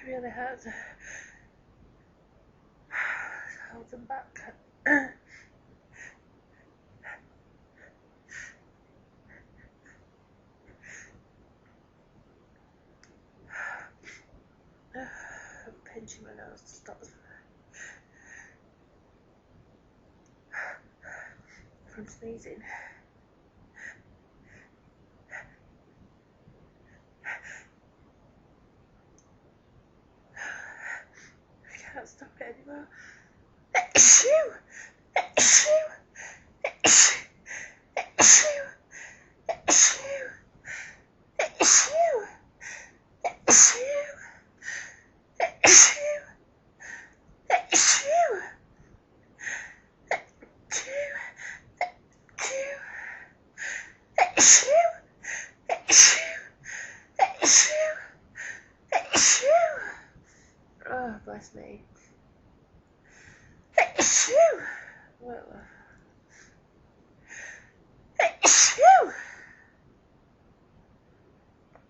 really hurts. Hold them back. I'm pinching my nose to stop from sneezing. I can't stop it anymore. Achoo! Achoo! Achoo! Achoo! Achoo! Achoo! Achoo! Achoo! Achoo! Oh, bless me. Well,